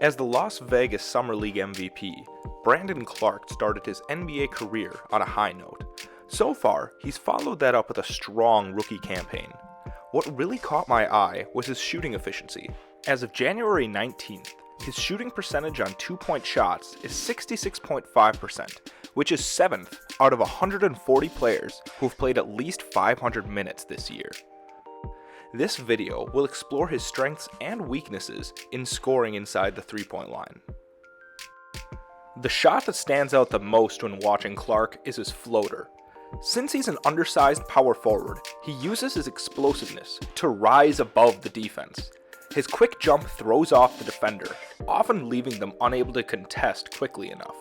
As the Las Vegas Summer League MVP, Brandon Clarke started his NBA career on a high note. So far, he's followed that up with a strong rookie campaign. What really caught my eye was his shooting efficiency. As of January 19th, his shooting percentage on two-point shots is 66.5%, which is 7th out of 140 players who've played at least 500 minutes this year. This video will explore his strengths and weaknesses in scoring inside the three-point line. The shot that stands out the most when watching Clarke is his floater. Since he's an undersized power forward, he uses his explosiveness to rise above the defense. His quick jump throws off the defender, often leaving them unable to contest quickly enough.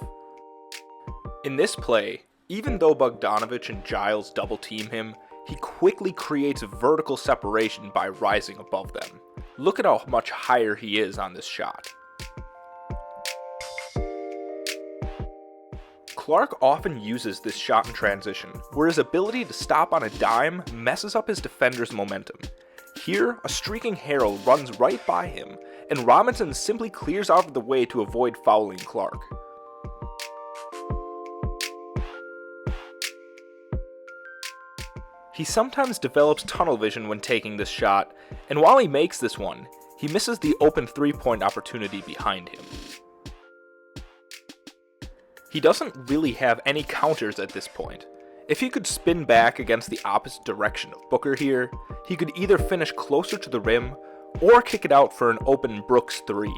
In this play, even though Bogdanovich and Giles double team him, he quickly creates vertical separation by rising above them. Look at how much higher he is on this shot. Clarke often uses this shot in transition, where his ability to stop on a dime messes up his defender's momentum. Here, a streaking Harrell runs right by him, and Robinson simply clears out of the way to avoid fouling Clarke. He sometimes develops tunnel vision when taking this shot, and while he makes this one, he misses the open three-point opportunity behind him. He doesn't really have any counters at this point. If he could spin back against the opposite direction of Booker here, he could either finish closer to the rim or kick it out for an open Brooks 3.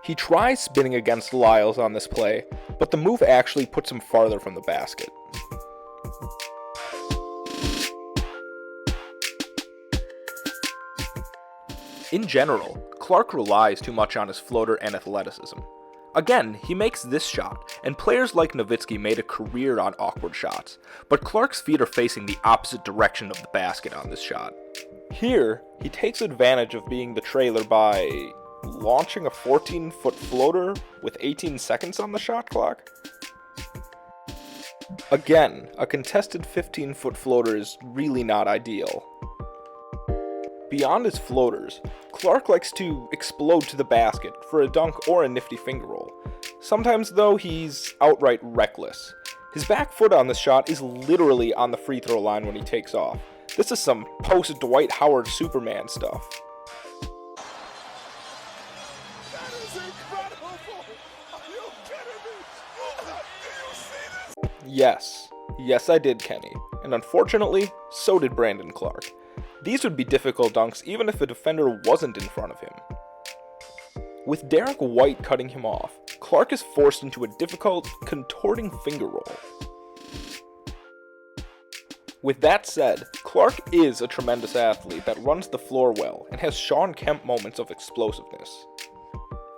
He tries spinning against Lyles on this play, but the move actually puts him farther from the basket. In general, Clarke relies too much on his floater and athleticism. Again, he makes this shot, and players like Nowitzki made a career on awkward shots, but Clarke's feet are facing the opposite direction of the basket on this shot. Here, he takes advantage of being the trailer by launching a 14-foot floater with 18 seconds on the shot clock. Again, a contested 15-foot floater is really not ideal. Beyond his floaters, Clarke likes to explode to the basket for a dunk or a nifty finger roll. Sometimes though, he's outright reckless. His back foot on this shot is literally on the free throw line when he takes off. This is some post-Dwight Howard Superman stuff. Yes I did, Kenny, and unfortunately, so did Brandon Clarke. These would be difficult dunks even if a defender wasn't in front of him. With Derek White cutting him off, Clarke is forced into a difficult, contorting finger roll. With that said, Clarke is a tremendous athlete that runs the floor well and has Shawn Kemp moments of explosiveness.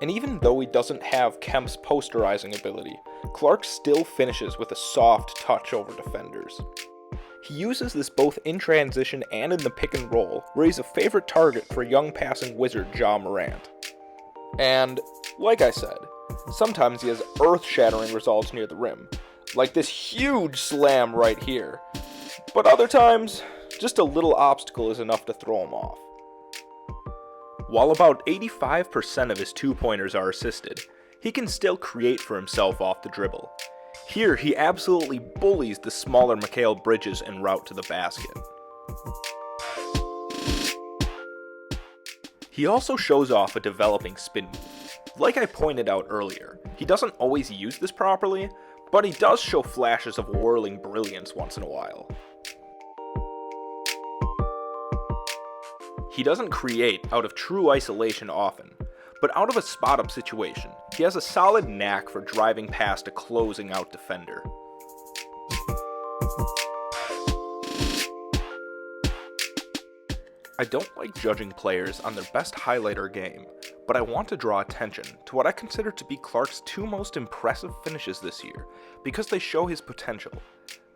And even though he doesn't have Kemp's posterizing ability, Clarke still finishes with a soft touch over defenders. He uses this both in transition and in the pick and roll, where he's a favorite target for young passing wizard Ja Morant. And, like I said, sometimes he has earth-shattering results near the rim, like this huge slam right here. But other times, just a little obstacle is enough to throw him off. While about 85% of his two-pointers are assisted, he can still create for himself off the dribble. Here, he absolutely bullies the smaller Mikal Bridges en route to the basket. He also shows off a developing spin move. Like I pointed out earlier, he doesn't always use this properly, but he does show flashes of whirling brilliance once in a while. He doesn't create out of true isolation often, but out of a spot-up situation, he has a solid knack for driving past a closing out defender. I don't like judging players on their best highlight or game, but I want to draw attention to what I consider to be Clarke's two most impressive finishes this year, because they show his potential.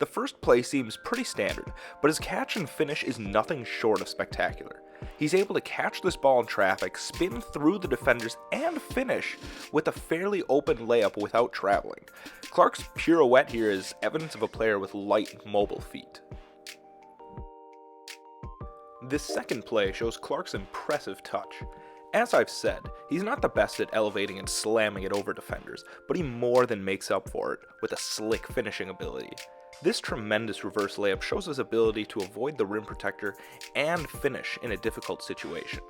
The first play seems pretty standard, but his catch and finish is nothing short of spectacular. He's able to catch this ball in traffic, spin through the defenders, and finish with a fairly open layup without traveling. Clarke's pirouette here is evidence of a player with light, mobile feet. This second play shows Clarke's impressive touch. As I've said, he's not the best at elevating and slamming it over defenders, but he more than makes up for it with a slick finishing ability. This tremendous reverse layup shows his ability to avoid the rim protector and finish in a difficult situation.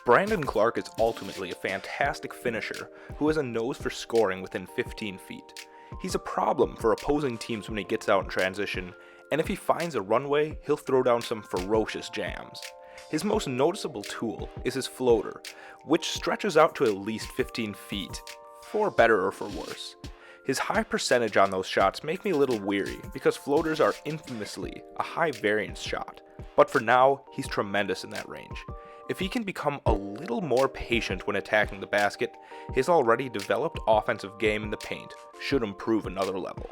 Brandon Clarke is ultimately a fantastic finisher who has a nose for scoring within 15 feet. He's a problem for opposing teams when he gets out in transition, and if he finds a runway, he'll throw down some ferocious jams. His most noticeable tool is his floater, which stretches out to at least 15 feet, for better or for worse. His high percentage on those shots make me a little weary because floaters are infamously a high variance shot, but for now, he's tremendous in that range. If he can become a little more patient when attacking the basket, his already developed offensive game in the paint should improve another level.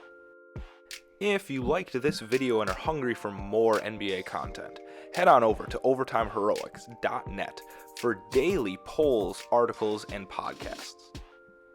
If you liked this video and are hungry for more NBA content, head on over to overtimeheroics.net for daily polls, articles, and podcasts.